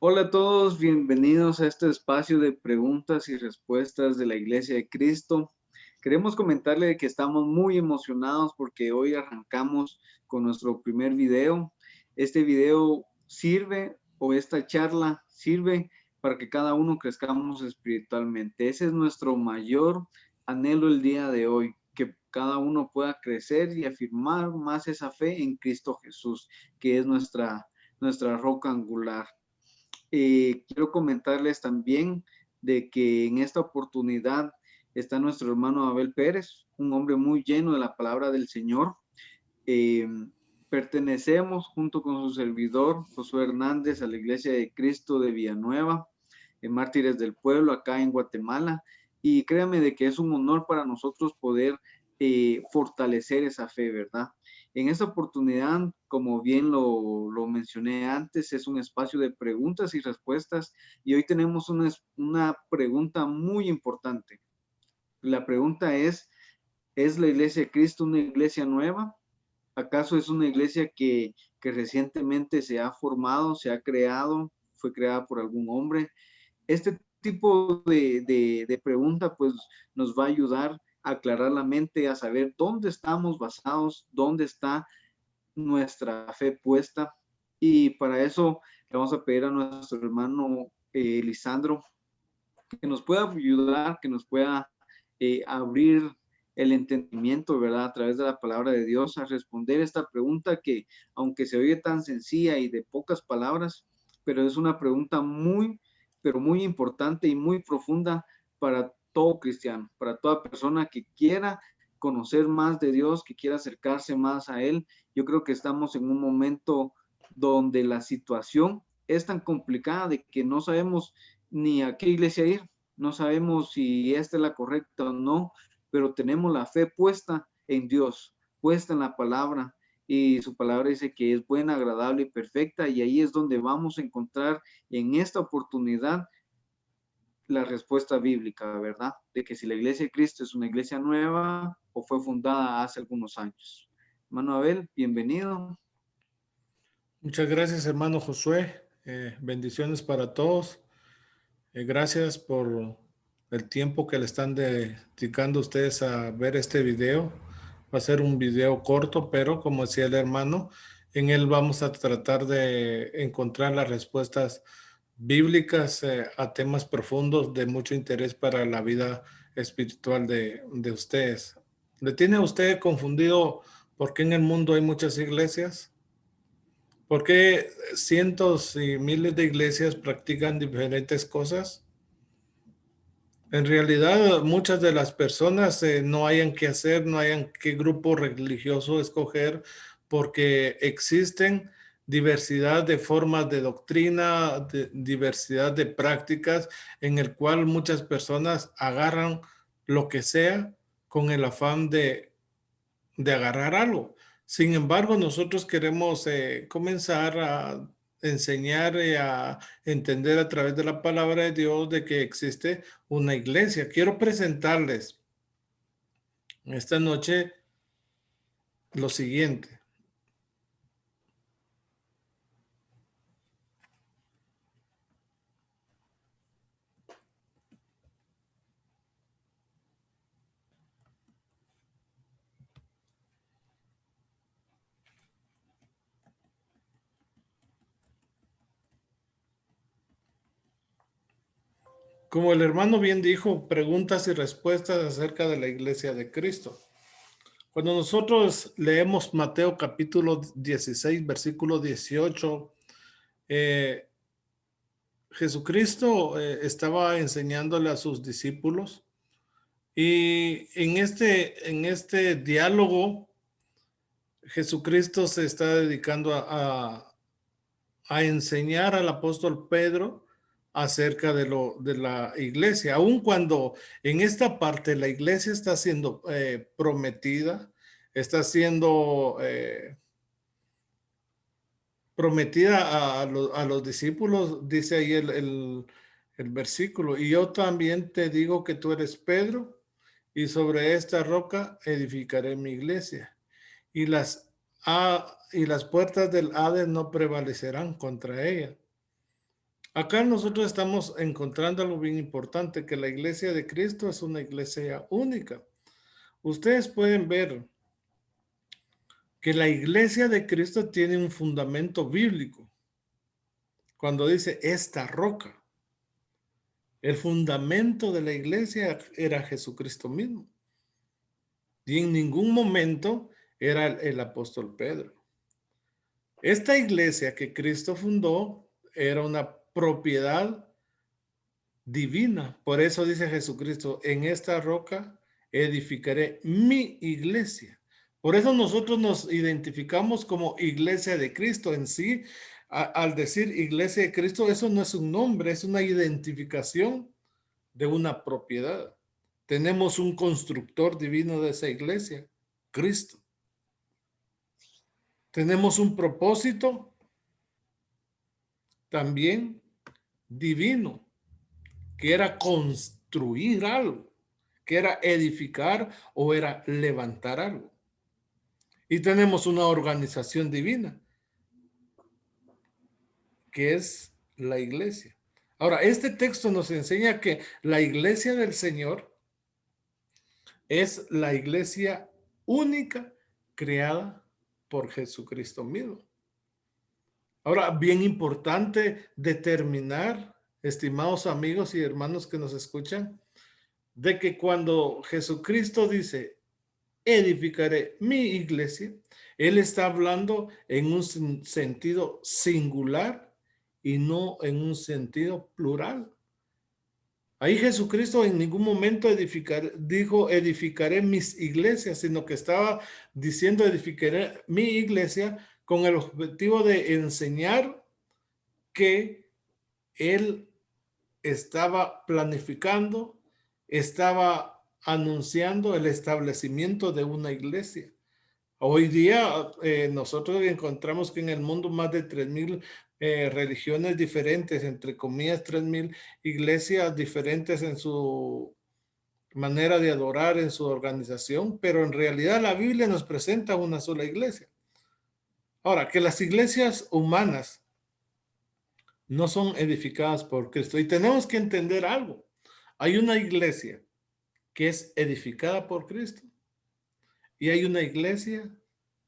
Hola a todos, bienvenidos a este espacio de preguntas y respuestas de la Iglesia de Cristo. Queremos comentarle de que estamos muy emocionados porque hoy arrancamos con nuestro primer video. Este video sirve, o esta charla sirve para que cada uno crezcamos espiritualmente. Ese es nuestro mayor anhelo el día de hoy, que cada uno pueda crecer y afirmar más esa fe en Cristo Jesús, que es nuestra roca angular. Quiero comentarles también de que en esta oportunidad está nuestro hermano Abel Pérez, un hombre muy lleno de la palabra del Señor. Eh, Pertenecemos junto con su servidor Josué Hernández a la Iglesia de Cristo de Villanueva, en Mártires del Pueblo, acá en Guatemala. Y créame de que es un honor para nosotros poder fortalecer esa fe, ¿verdad? En esta oportunidad, como bien lo mencioné antes, es un espacio de preguntas y respuestas y hoy tenemos una pregunta muy importante. La pregunta ¿es la Iglesia de Cristo una iglesia nueva? ¿Acaso es una iglesia que recientemente se ha formado, se ha creado, fue creada por algún hombre? Este tipo de pregunta pues nos va a ayudar a aclarar la mente, a saber dónde estamos basados, dónde está nuestra fe puesta. Y para eso le vamos a pedir a nuestro hermano Lisandro que nos pueda ayudar, que nos pueda abrir el entendimiento, ¿verdad? A través de la palabra de Dios, a responder esta pregunta que, aunque se oye tan sencilla y de pocas palabras, pero es una pregunta pero muy importante y muy profunda para todo cristiano, para toda persona que quiera conocer más de Dios, que quiera acercarse más a Él. Yo creo que estamos en un momento donde la situación es tan complicada de que no sabemos ni a qué iglesia ir, no sabemos si esta es la correcta o no, pero tenemos la fe puesta en Dios, puesta en la palabra, y su palabra dice que es buena, agradable y perfecta, y ahí es donde vamos a encontrar en esta oportunidad la respuesta bíblica, ¿verdad? De que si la iglesia de Cristo es una iglesia nueva o fue fundada hace algunos años. Hermano Abel, bienvenido. Muchas gracias, hermano Josué. Bendiciones para todos. Gracias por el tiempo que le están dedicando ustedes a ver este video. Va a ser un video corto, pero como decía el hermano, en él vamos a tratar de encontrar las respuestas bíblicas a temas profundos de mucho interés para la vida espiritual de ustedes. ¿Le tiene a usted confundido por qué en el mundo hay muchas iglesias? ¿Por qué cientos y miles de iglesias practican diferentes cosas? En realidad, muchas de las personas no hayan qué hacer, no hayan qué grupo religioso escoger, porque existen diversidad de formas de doctrina, diversidad de prácticas, en el cual muchas personas agarran lo que sea con el afán de agarrar algo. Sin embargo, nosotros queremos comenzar a enseñar y a entender a través de la palabra de Dios de que existe una iglesia. Quiero presentarles esta noche lo siguiente. Como el hermano bien dijo, preguntas y respuestas acerca de la iglesia de Cristo. Cuando nosotros leemos Mateo capítulo 16, versículo 18, Jesucristo estaba enseñándole a sus discípulos y en este diálogo Jesucristo se está dedicando a enseñar al apóstol Pedro acerca de la iglesia, aun cuando en esta parte la iglesia está siendo prometida, está siendo prometida a los discípulos, dice ahí el versículo, y yo también te digo que tú eres Pedro, y sobre esta roca edificaré mi iglesia, y y las puertas del Hades no prevalecerán contra ella. Acá nosotros estamos encontrando algo bien importante, que la iglesia de Cristo es una iglesia única. Ustedes pueden ver que la iglesia de Cristo tiene un fundamento bíblico. Cuando dice esta roca, el fundamento de la iglesia era Jesucristo mismo. Y en ningún momento era el apóstol Pedro. Esta iglesia que Cristo fundó era una propiedad divina. Por eso dice Jesucristo, en esta roca edificaré mi iglesia. Por eso nosotros nos identificamos como iglesia de Cristo en sí. Al decir iglesia de Cristo, eso no es un nombre, es una identificación de una propiedad. Tenemos un constructor divino de esa iglesia, Cristo. Tenemos un propósito también divino, que era construir algo, que era edificar o era levantar algo. Y tenemos una organización divina, que es la iglesia. Ahora, este texto nos enseña que la iglesia del Señor es la iglesia única creada por Jesucristo mismo. Ahora, bien importante determinar, estimados amigos y hermanos que nos escuchan, de que cuando Jesucristo dice, edificaré mi iglesia, Él está hablando en un sentido singular y no en un sentido plural. Ahí Jesucristo en ningún momento dijo edificaré mis iglesias, sino que estaba diciendo edificaré mi iglesia con el objetivo de enseñar que Él estaba planificando, estaba anunciando el establecimiento de una iglesia. Hoy día nosotros encontramos que en el mundo más de 3,000 religiones diferentes, entre comillas 3,000 iglesias diferentes en su manera de adorar, en su organización, pero en realidad la Biblia nos presenta una sola iglesia. Ahora, que las iglesias humanas no son edificadas por Cristo. Y tenemos que entender algo. Hay una iglesia que es edificada por Cristo y hay una iglesia,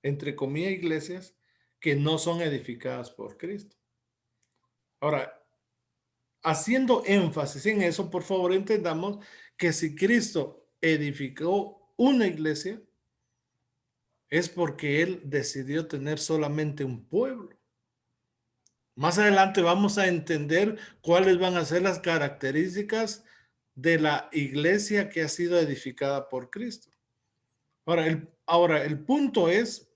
entre comillas, iglesias que no son edificadas por Cristo. Ahora, haciendo énfasis en eso, por favor, entendamos que si Cristo edificó una iglesia, es porque Él decidió tener solamente un pueblo. Más adelante vamos a entender cuáles van a ser las características de la iglesia que ha sido edificada por Cristo. Ahora, el punto es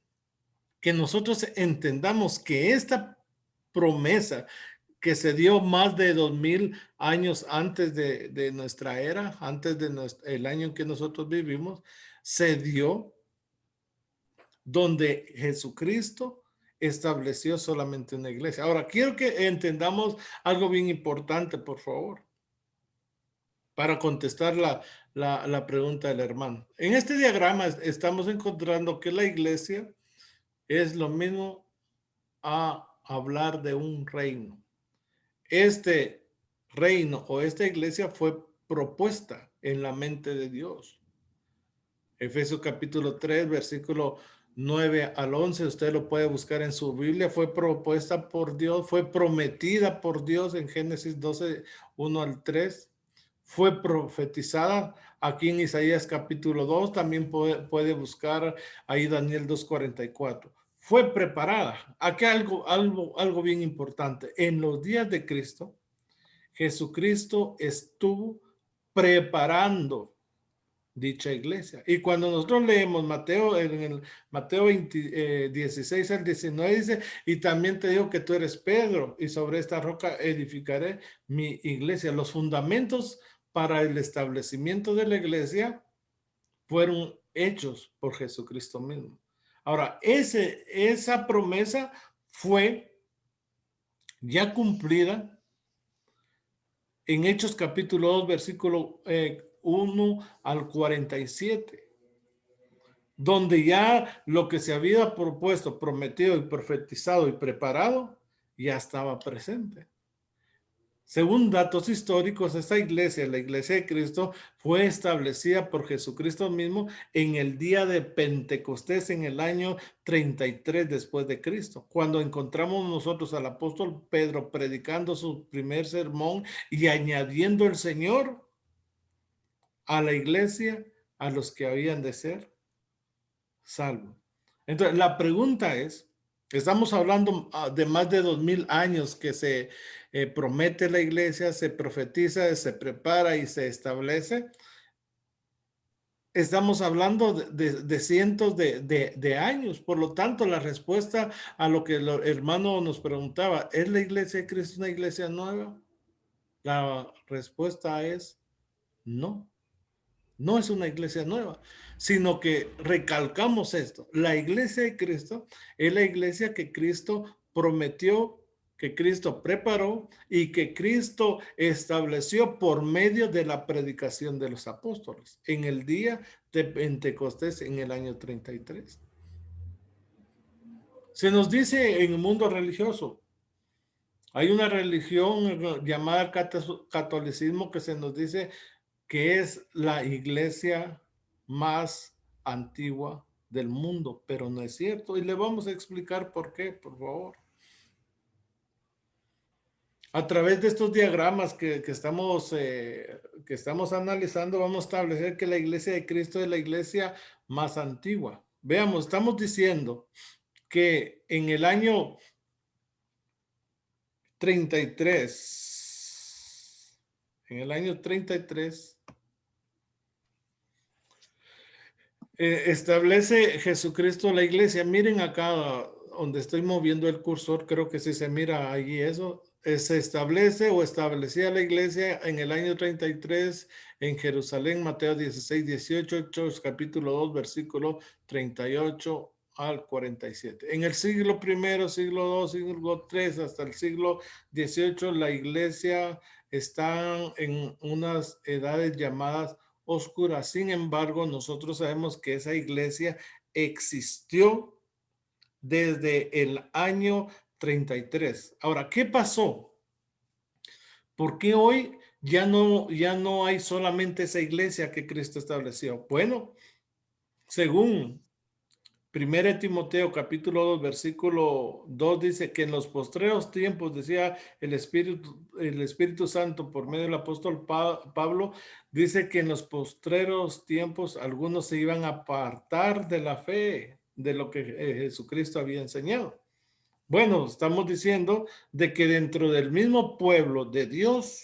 que nosotros entendamos que esta promesa que se dio más de 2,000 años antes de nuestra era, antes el año en que nosotros vivimos, se dio donde Jesucristo estableció solamente una iglesia. Ahora, quiero que entendamos algo bien importante, por favor, para contestar la pregunta del hermano. En este diagrama estamos encontrando que la iglesia es lo mismo a hablar de un reino. Este reino o esta iglesia fue propuesta en la mente de Dios. Efesios capítulo 3, versículo 9 al 11, usted lo puede buscar en su Biblia. Fue propuesta por Dios, fue prometida por Dios en Génesis 12, 1 al 3. Fue profetizada aquí en Isaías capítulo 2. También puede buscar ahí Daniel 2:44. Fue preparada. Aquí algo bien importante. En los días de Cristo, Jesucristo estuvo preparando dicha iglesia. Y cuando nosotros leemos Mateo, en el Mateo 16 al 19 dice, y también te digo que tú eres Pedro, y sobre esta roca edificaré mi iglesia. Los fundamentos para el establecimiento de la iglesia fueron hechos por Jesucristo mismo. Ahora, esa promesa fue ya cumplida en Hechos capítulo 2, versículo 1 al 47, donde ya lo que se había propuesto, prometido y profetizado y preparado, ya estaba presente. Según datos históricos, esta iglesia, la iglesia de Cristo, fue establecida por Jesucristo mismo en el día de Pentecostés en el año 33 después de Cristo, cuando encontramos nosotros al apóstol Pedro predicando su primer sermón y añadiendo el Señor a la iglesia a los que habían de ser salvos. Entonces, la pregunta es, estamos hablando de más de 2000 años que se promete la iglesia, se profetiza, se prepara y se establece. Estamos hablando de cientos de años. Por lo tanto, la respuesta a lo que el hermano nos preguntaba, ¿es la iglesia de Cristo una iglesia nueva? La respuesta es no. No es una iglesia nueva, sino que recalcamos esto. La iglesia de Cristo es la iglesia que Cristo prometió, que Cristo preparó y que Cristo estableció por medio de la predicación de los apóstoles en el día de Pentecostés en el año 33. Se nos dice en el mundo religioso, hay una religión llamada catolicismo que se nos dice que es la iglesia más antigua del mundo, pero no es cierto. Y le vamos a explicar por qué, por favor. A través de estos diagramas que estamos analizando, vamos a establecer que la iglesia de Cristo es la iglesia más antigua. Veamos, estamos diciendo que en el año 33, establece Jesucristo la iglesia. Miren acá donde estoy moviendo el cursor, creo que sí se mira allí eso. Se establece o establecía la iglesia en el año 33 en Jerusalén, Mateo 16, 18, Hechos capítulo 2, versículo 38 al 47. En el siglo I, siglo II, siglo III, hasta el siglo XVIII, la iglesia está en unas edades llamadas oscura. Sin embargo, nosotros sabemos que esa iglesia existió desde el año 33. Ahora, ¿qué pasó? ¿Por qué hoy ya no hay solamente esa iglesia que Cristo estableció? Bueno, según 1 Timoteo capítulo 2 versículo 2 dice que en los postreros tiempos, decía el Espíritu Santo por medio del apóstol Pablo, dice que en los postreros tiempos algunos se iban a apartar de la fe, de lo que Jesucristo había enseñado. Bueno, estamos diciendo de que dentro del mismo pueblo de Dios,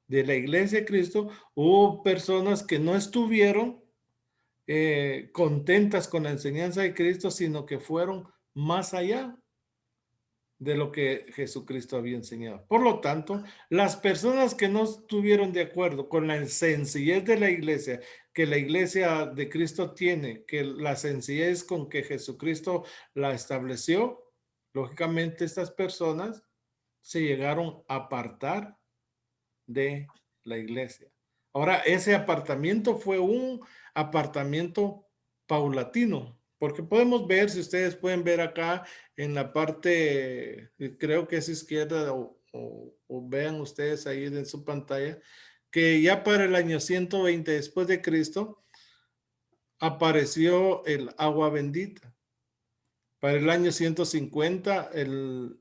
de la iglesia de Cristo, hubo personas que no estuvieron contentas con la enseñanza de Cristo, sino que fueron más allá de lo que Jesucristo había enseñado. Por lo tanto, las personas que no estuvieron de acuerdo con la sencillez de la iglesia, que la iglesia de Cristo tiene, que la sencillez con que Jesucristo la estableció, lógicamente estas personas se llegaron a apartar de la iglesia. Ahora, ese apartamiento fue un apartamiento paulatino, porque podemos ver, si ustedes pueden ver acá en la parte, creo que es izquierda, o vean ustedes ahí en su pantalla, que ya para el año 120 después de Cristo apareció el agua bendita. Para el año 150, el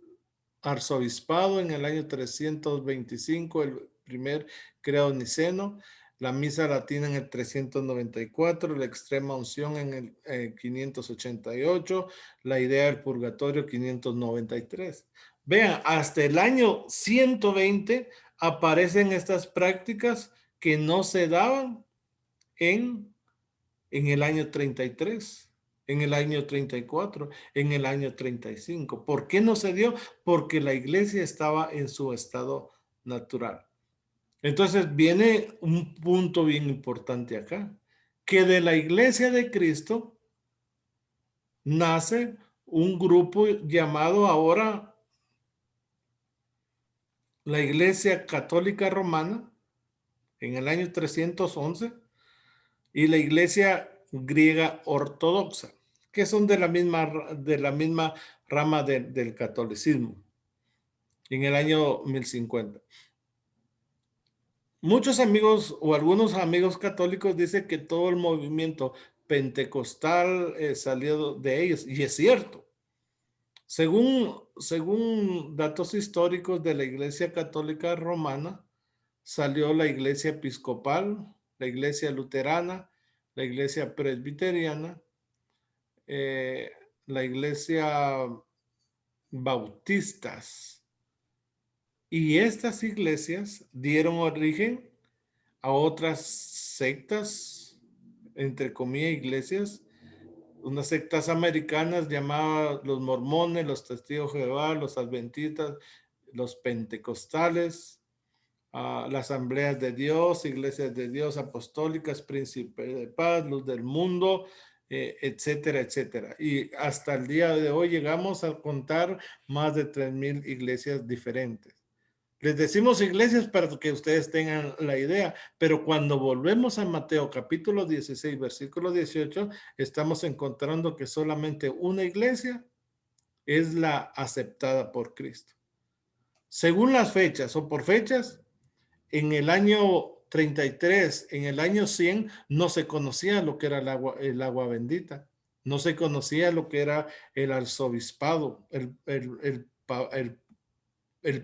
arzobispado, en el año 325, el primer credo niceno, la misa latina en el 394, la extrema unción en el 588, la idea del purgatorio 593. Vean, hasta el año 120 aparecen estas prácticas que no se daban en el año 33, en el año 34, en el año 35. ¿Por qué no se dio? Porque la iglesia estaba en su estado natural. Entonces viene un punto bien importante acá, que de la iglesia de Cristo nace un grupo llamado ahora la Iglesia Católica Romana en el año 311 y la Iglesia griega ortodoxa, que son de la misma rama del catolicismo. en el año 1050. Muchos amigos o algunos amigos católicos dicen que todo el movimiento pentecostal salió de ellos, y es cierto. Según datos históricos de la Iglesia Católica Romana, salió la Iglesia Episcopal, la Iglesia Luterana, la Iglesia Presbiteriana, eh, la Iglesia Bautistas. Y estas iglesias dieron origen a otras sectas, entre comillas, iglesias, unas sectas americanas llamadas los mormones, los testigos de Jehová, los adventistas, los pentecostales, las asambleas de Dios, iglesias de Dios apostólicas, príncipe de paz, luz del mundo, etcétera, etcétera. Y hasta el día de hoy llegamos a contar más de 3,000 iglesias diferentes. Les decimos iglesias para que ustedes tengan la idea, pero cuando volvemos a Mateo capítulo 16, versículo 18, estamos encontrando que solamente una iglesia es la aceptada por Cristo. Según las fechas o por fechas, en el año 33, en el año 100, no se conocía lo que era el agua bendita. No se conocía lo que era el arzobispado, el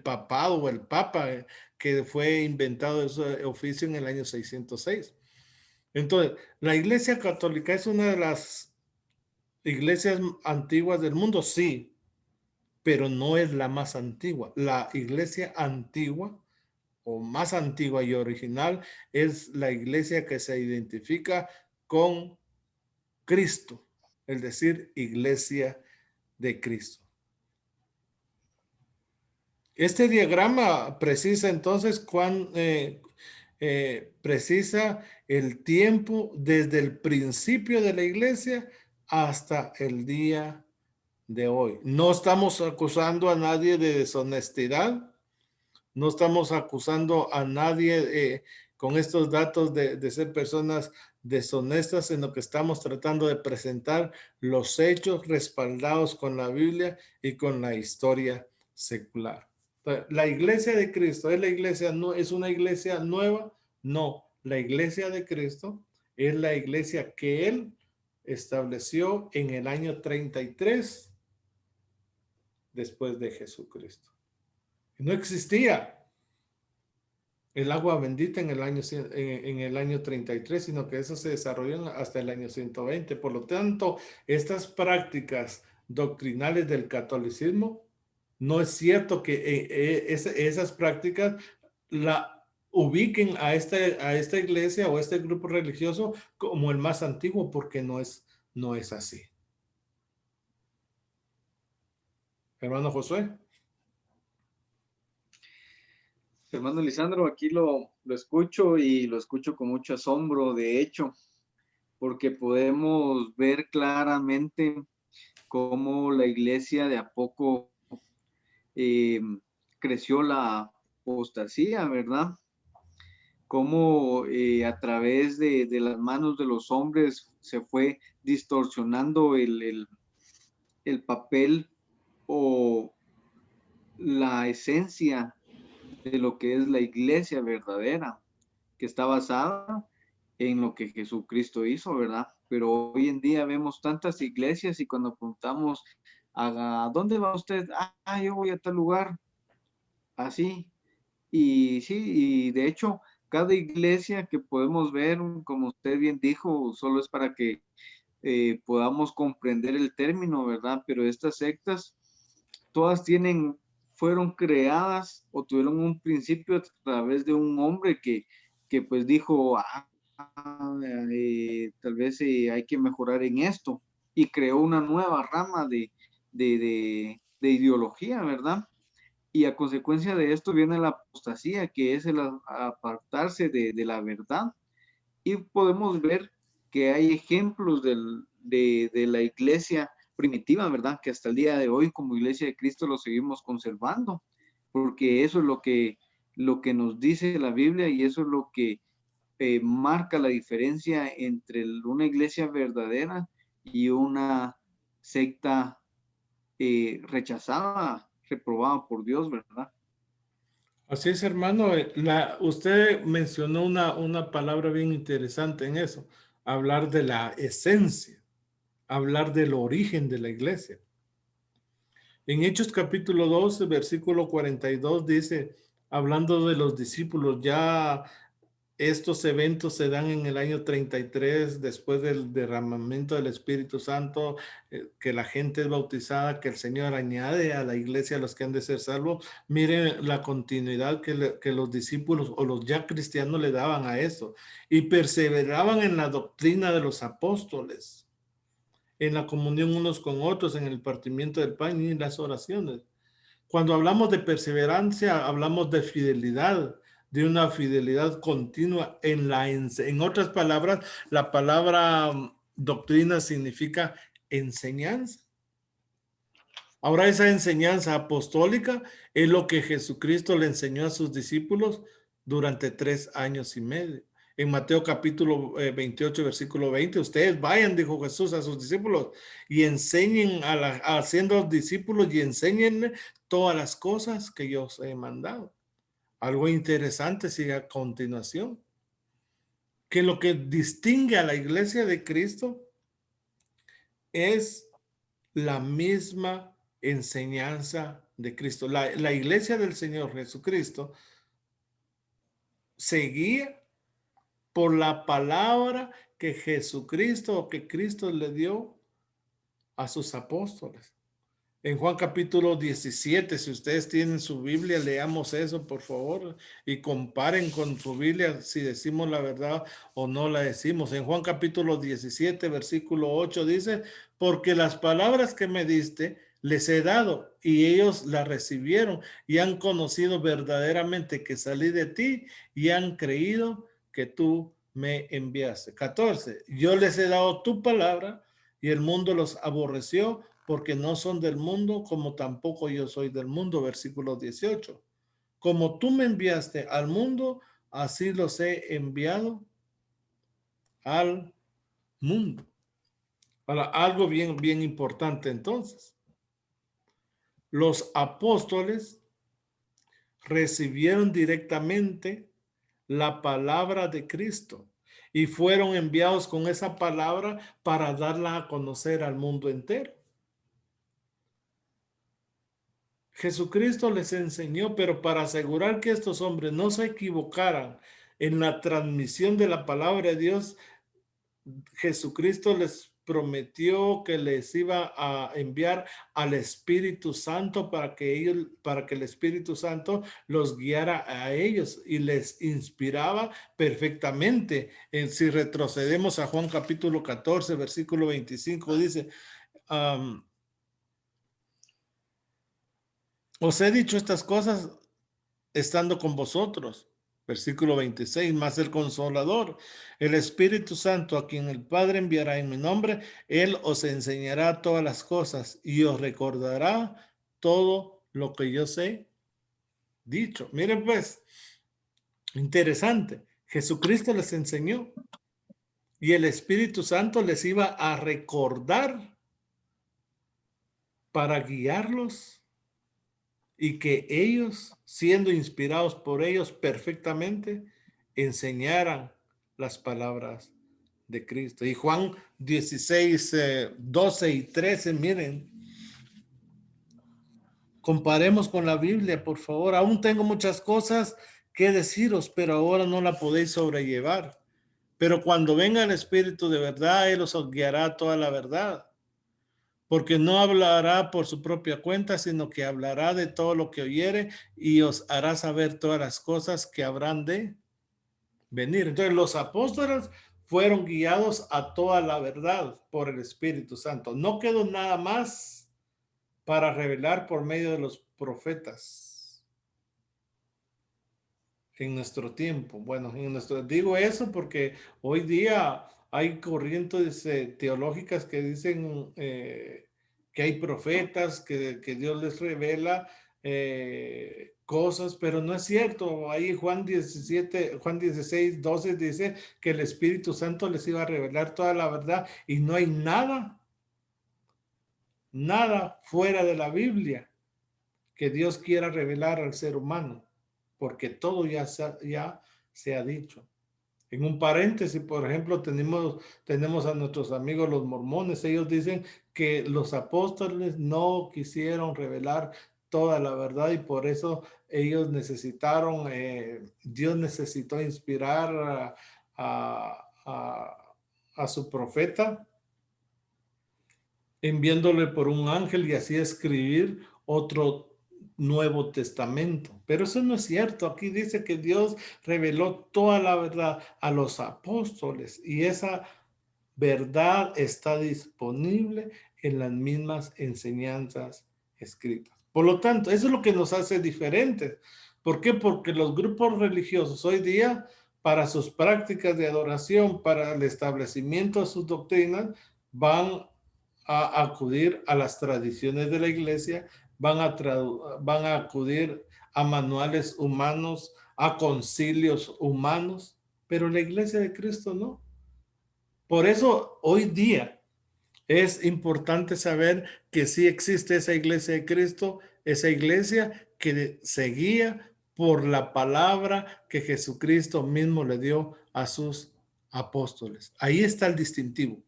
papado o el papa, que fue inventado ese oficio en el año 606. Entonces, la Iglesia Católica es una de las iglesias antiguas del mundo, sí, pero no es la más antigua. La iglesia antigua o más antigua y original es la iglesia que se identifica con Cristo, es decir, iglesia de Cristo. Este diagrama precisa entonces precisa el tiempo desde el principio de la iglesia hasta el día de hoy. No estamos acusando a nadie de deshonestidad, no estamos acusando a nadie con estos datos de ser personas deshonestas, sino que estamos tratando de presentar los hechos respaldados con la Biblia y con la historia secular. La iglesia de Cristo es la iglesia, no es una iglesia nueva, no, la iglesia de Cristo es la iglesia que Él estableció en el año 33 después de Jesucristo. No existía el agua bendita en el año 33, sino que eso se desarrolló hasta el año 120. Por lo tanto, estas prácticas doctrinales del catolicismo, no es cierto que esas prácticas la ubiquen a esta iglesia o a este grupo religioso como el más antiguo, porque no es así. Hermano Josué. Hermano Lisandro, aquí lo escucho y lo escucho con mucho asombro, de hecho, porque podemos ver claramente cómo la iglesia de a poco creció la apostasía, ¿verdad? Cómo a través de las manos de los hombres se fue distorsionando el papel o la esencia de lo que es la iglesia verdadera, que está basada en lo que Jesucristo hizo, ¿verdad? Pero hoy en día vemos tantas iglesias y cuando preguntamos, ¿a dónde va usted? Yo voy a tal lugar, así. Y sí, y de hecho, cada iglesia que podemos ver, como usted bien dijo, solo es para que podamos comprender el término, ¿verdad? Pero estas sectas, todas fueron creadas o tuvieron un principio a través de un hombre que pues dijo, tal vez hay que mejorar en esto, y creó una nueva rama de ideología, ¿verdad? Y a consecuencia de esto viene la apostasía, que es el apartarse de la verdad. Y podemos ver que hay ejemplos de la iglesia primitiva, ¿verdad? Que hasta el día de hoy como iglesia de Cristo lo seguimos conservando, porque eso es lo que nos dice la Biblia y eso es lo que marca la diferencia entre una iglesia verdadera y una secta rechazada, reprobada por Dios, ¿verdad? Así es, hermano. Usted mencionó una palabra bien interesante en eso, hablar de la esencia, hablar del origen de la iglesia. En Hechos capítulo 12, versículo 42 dice, hablando de los discípulos, ya estos eventos se dan en el año 33 después del derramamiento del Espíritu Santo, que la gente es bautizada, que el Señor añade a la iglesia a los que han de ser salvos. Miren la continuidad que los discípulos o los ya cristianos le daban a eso y perseveraban en la doctrina de los apóstoles, en la comunión unos con otros, en el partimiento del pan y en las oraciones. Cuando hablamos de perseverancia, hablamos de fidelidad, de una fidelidad continua en otras palabras, la palabra doctrina significa enseñanza. Ahora esa enseñanza apostólica es lo que Jesucristo le enseñó a sus discípulos durante 3 años y medio. En Mateo capítulo 28, versículo 20, ustedes vayan, dijo Jesús a sus discípulos, y enseñen haciendo discípulos y enseñen todas las cosas que yo os he mandado. Algo interesante sigue a continuación, que lo que distingue a la iglesia de Cristo es la misma enseñanza de Cristo. La iglesia del Señor Jesucristo se guía por la palabra que Jesucristo o que Cristo le dio a sus apóstoles. En Juan capítulo 17, si ustedes tienen su Biblia, leamos eso, por favor, y comparen con su Biblia si decimos la verdad o no la decimos. En Juan capítulo 17, versículo 8 dice, porque las palabras que me diste les he dado y ellos las recibieron y han conocido verdaderamente que salí de ti y han creído que tú me enviaste. 14, yo les he dado tu palabra y el mundo los aborreció porque no son del mundo, como tampoco yo soy del mundo. Versículo 18. Como tú me enviaste al mundo, así los he enviado al mundo. Ahora, algo bien importante entonces. Los apóstoles recibieron directamente la palabra de Cristo y fueron enviados con esa palabra para darla a conocer al mundo entero. Jesucristo les enseñó, pero para asegurar que estos hombres no se equivocaran en la transmisión de la palabra de Dios, Jesucristo les prometió que les iba a enviar al Espíritu Santo para que el Espíritu Santo los guiara a ellos y les inspiraba perfectamente. Si retrocedemos a Juan capítulo 14, versículo 25, dice, os he dicho estas cosas estando con vosotros. Versículo 26, más el Consolador, el Espíritu Santo, a quien el Padre enviará en mi nombre, Él os enseñará todas las cosas y os recordará todo lo que yo os he dicho. Miren pues, interesante, Jesucristo les enseñó y el Espíritu Santo les iba a recordar para guiarlos y que ellos, siendo inspirados por ellos perfectamente, enseñaran las palabras de Cristo. Y Juan 16, 12 y 13, miren, comparemos con la Biblia, por favor. Aún tengo muchas cosas que deciros, pero ahora no la podéis sobrellevar. Pero cuando venga el Espíritu de verdad, Él os guiará a toda la verdad. Porque no hablará por su propia cuenta, sino que hablará de todo lo que oyere y os hará saber todas las cosas que habrán de venir. Entonces los apóstoles fueron guiados a toda la verdad por el Espíritu Santo. No quedó nada más para revelar por medio de los profetas en nuestro tiempo. Bueno, digo eso porque hoy día hay corrientes teológicas que dicen que hay profetas, que Dios les revela cosas, pero no es cierto. Ahí Juan 16, 12 dice que el Espíritu Santo les iba a revelar toda la verdad y no hay nada fuera de la Biblia que Dios quiera revelar al ser humano. porque todo ya se ha dicho. En un paréntesis, por ejemplo, tenemos a nuestros amigos los mormones. Ellos dicen que los apóstoles no quisieron revelar toda la verdad y por eso ellos necesitaron, Dios necesitó inspirar a su profeta, enviándole por un ángel y así escribir otro Nuevo Testamento. Pero eso no es cierto. Aquí dice que Dios reveló toda la verdad a los apóstoles y esa verdad está disponible en las mismas enseñanzas escritas. Por lo tanto, eso es lo que nos hace diferentes. ¿Por qué? Porque los grupos religiosos hoy día, para sus prácticas de adoración, para el establecimiento de sus doctrinas, van a acudir a las tradiciones de la iglesia, van a acudir a manuales humanos, a concilios humanos, pero la iglesia de Cristo no. Por eso hoy día es importante saber que sí existe esa iglesia de Cristo, esa iglesia que se guía por la palabra que Jesucristo mismo le dio a sus apóstoles. Ahí está el distintivo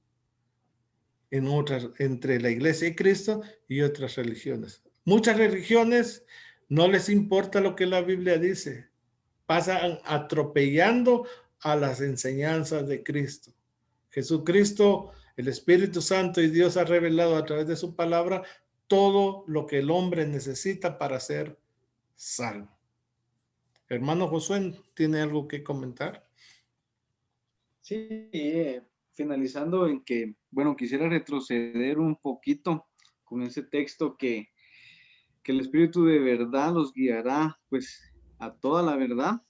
entre la iglesia de Cristo y otras religiones. Muchas religiones no les importa lo que la Biblia dice, pasan atropellando a las enseñanzas de Cristo. Jesucristo, el Espíritu Santo y Dios ha revelado a través de su palabra todo lo que el hombre necesita para ser salvo. Hermano Josué, ¿tiene algo que comentar? Sí, finalizando en que, bueno, quisiera retroceder un poquito con ese texto que el Espíritu de verdad los guiará, pues, a toda la verdad.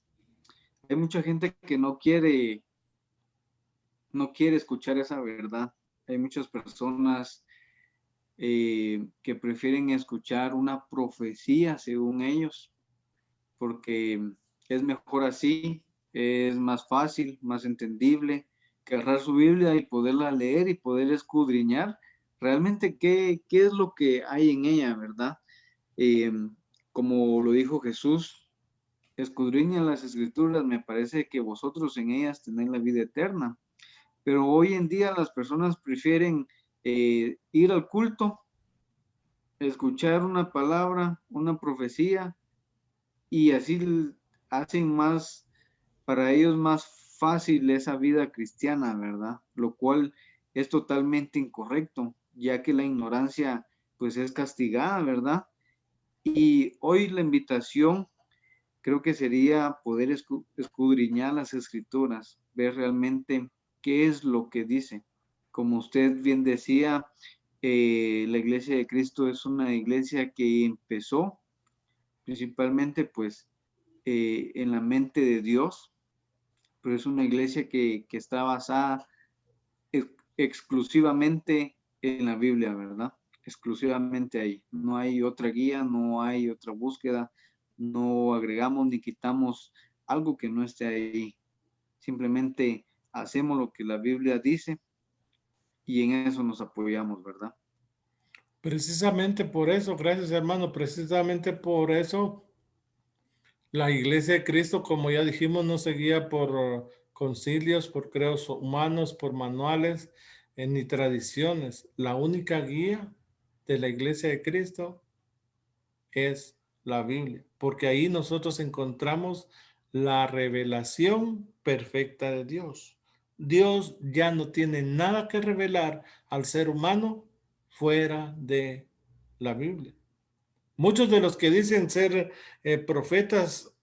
Hay mucha gente que no quiere escuchar esa verdad. Hay muchas personas que prefieren escuchar una profecía según ellos, porque es mejor así, es más fácil, más entendible, que agarrar su Biblia y poderla leer y poder escudriñar realmente qué es lo que hay en ella, ¿verdad? Como lo dijo Jesús, escudriñan las escrituras, me parece que vosotros en ellas tenéis la vida eterna. Pero hoy en día las personas prefieren ir al culto, escuchar una palabra, una profecía, y así hacen más, para ellos más fácil esa vida cristiana, ¿verdad? Lo cual es totalmente incorrecto, ya que la ignorancia pues es castigada, ¿verdad? Y hoy la invitación creo que sería poder escudriñar las escrituras, ver realmente qué es lo que dice. Como usted bien decía, la iglesia de Cristo es una iglesia que empezó principalmente pues en la mente de Dios, pero es una iglesia que está basada exclusivamente en la Biblia, ¿verdad? Exclusivamente ahí. No hay otra guía, no hay otra búsqueda, no agregamos ni quitamos algo que no esté ahí. Simplemente hacemos lo que la Biblia dice y en eso nos apoyamos, ¿verdad? Precisamente por eso, gracias hermano, precisamente por eso la Iglesia de Cristo, como ya dijimos, no se guía por concilios, por credos humanos, por manuales, ni tradiciones. La única guía de la Iglesia de Cristo es la Biblia, porque ahí nosotros encontramos la revelación perfecta de Dios. Dios ya no tiene nada que revelar al ser humano fuera de la Biblia. Muchos de los que dicen ser profetas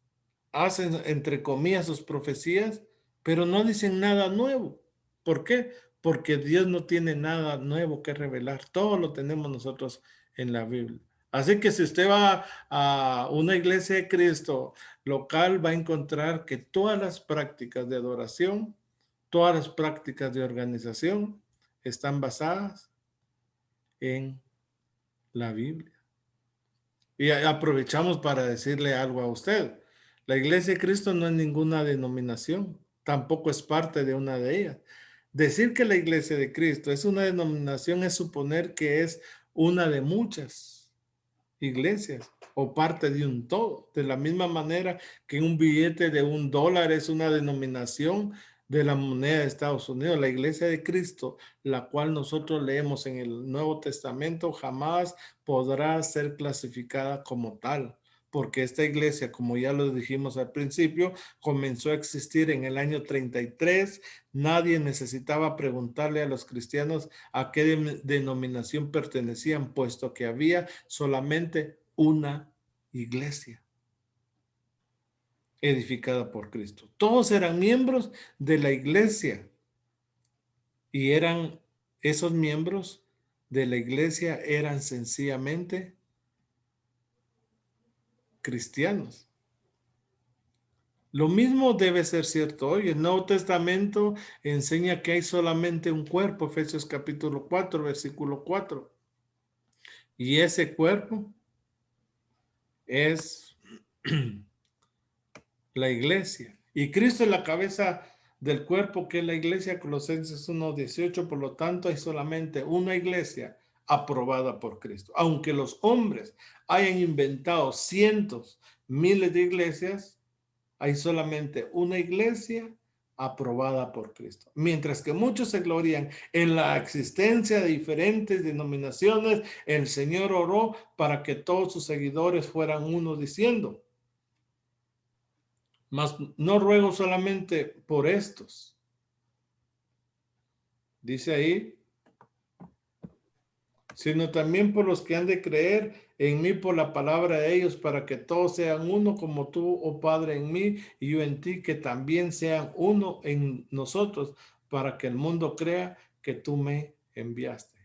hacen, entre comillas, sus profecías, pero no dicen nada nuevo. ¿Por qué? Porque Dios no tiene nada nuevo que revelar. Todo lo tenemos nosotros en la Biblia. Así que si usted va a una iglesia de Cristo local, va a encontrar que todas las prácticas de adoración, todas las prácticas de organización están basadas en la Biblia. Y aprovechamos para decirle algo a usted. La Iglesia de Cristo no es ninguna denominación, tampoco es parte de una de ellas. Decir que la Iglesia de Cristo es una denominación es suponer que es una de muchas iglesias. o parte de un todo. De la misma manera que un billete de $1 es una denominación de la moneda de Estados Unidos. La Iglesia de Cristo, la cual nosotros leemos en el Nuevo Testamento, jamás podrá ser clasificada como tal, porque esta iglesia, como ya lo dijimos al principio, comenzó a existir en el año 33. Nadie necesitaba preguntarle a los cristianos a qué denominación pertenecían, puesto que había solamente una iglesia edificada por Cristo. Todos eran miembros de la iglesia y esos miembros de la iglesia eran sencillamente cristianos. Lo mismo debe ser cierto hoy. El Nuevo Testamento enseña que hay solamente un cuerpo, Efesios capítulo 4, versículo 4. Y ese cuerpo es la iglesia. Y Cristo es la cabeza del cuerpo, que es la iglesia, Colosenses 1:18. Por lo tanto, hay solamente una iglesia aprobada por Cristo. Aunque los hombres hayan inventado cientos, miles de iglesias, hay solamente una iglesia aprobada por Cristo. Mientras que muchos se glorían en la existencia de diferentes denominaciones, el Señor oró para que todos sus seguidores fueran uno, diciendo: mas no ruego solamente por estos. Dice ahí, sino también por los que han de creer en mí por la palabra de ellos, para que todos sean uno, como tú, oh Padre, en mí y yo en ti, que también sean uno en nosotros, para que el mundo crea que tú me enviaste.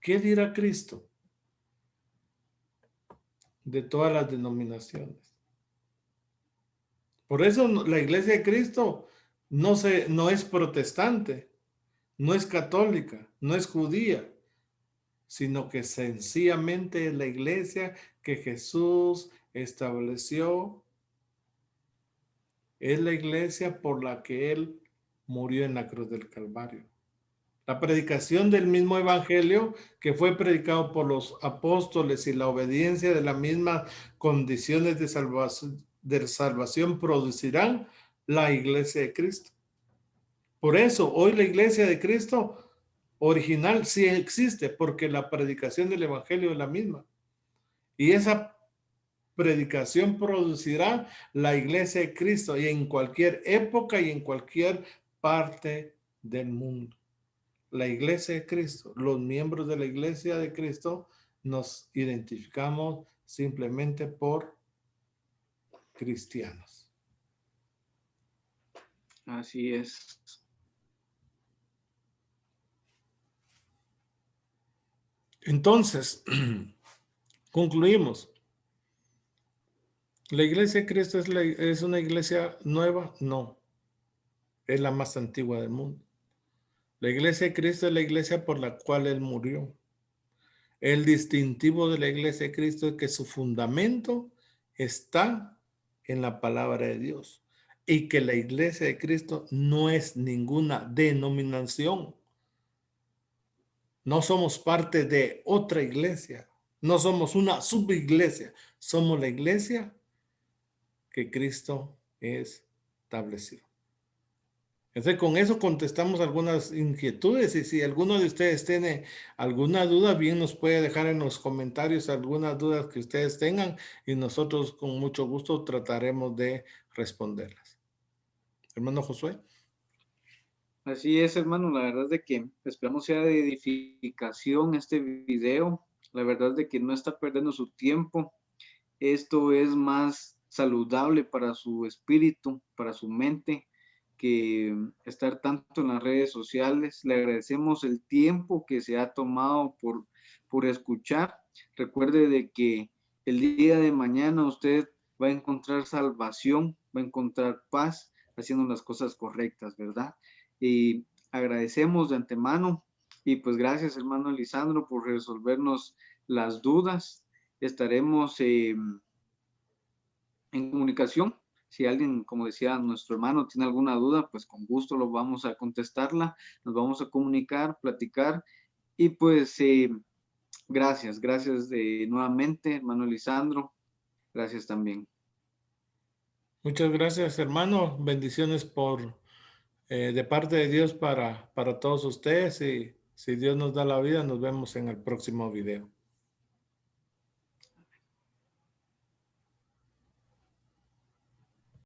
¿Qué dirá Cristo de todas las denominaciones? Por eso la iglesia de Cristo no es protestante, no es católica, no es judía, sino que sencillamente es la iglesia que Jesús estableció. Es la iglesia por la que Él murió en la cruz del Calvario. La predicación del mismo evangelio que fue predicado por los apóstoles y la obediencia de las mismas condiciones de salvación producirán la iglesia de Cristo. Por eso hoy la iglesia de Cristo original sí existe, porque la predicación del evangelio es la misma. Y esa predicación producirá la iglesia de Cristo, y en cualquier época y en cualquier parte del mundo. La iglesia de Cristo, los miembros de la iglesia de Cristo, nos identificamos simplemente por cristianos. Así es. Entonces, concluimos. ¿La iglesia de Cristo es una iglesia nueva? No, es la más antigua del mundo. La iglesia de Cristo es la iglesia por la cual Él murió. El distintivo de la iglesia de Cristo es que su fundamento está en la palabra de Dios, y que la iglesia de Cristo no es ninguna denominación. No somos parte de otra iglesia, no somos una subiglesia, somos la iglesia que Cristo estableció. Entonces, con eso contestamos algunas inquietudes, y si alguno de ustedes tiene alguna duda, bien nos puede dejar en los comentarios algunas dudas que ustedes tengan, y nosotros con mucho gusto trataremos de responderlas. Hermano Josué. Así es, hermano. La verdad es de que esperamos sea de edificación este video. La verdad es de que no está perdiendo su tiempo. Esto es más saludable para su espíritu, para su mente, que estar tanto en las redes sociales. Le agradecemos el tiempo que se ha tomado por escuchar. Recuerde de que el día de mañana usted va a encontrar salvación, va a encontrar paz haciendo las cosas correctas, ¿verdad? Y agradecemos de antemano, y pues gracias, hermano Lisandro, por resolvernos las dudas. Estaremos en comunicación. Si alguien, como decía nuestro hermano, tiene alguna duda, pues con gusto lo vamos a contestarla, nos vamos a comunicar, platicar, y pues Gracias, gracias nuevamente, hermano Lisandro. Gracias también. Muchas gracias, hermano. Bendiciones de parte de Dios para todos ustedes y si Dios nos da la vida, nos vemos en el próximo video.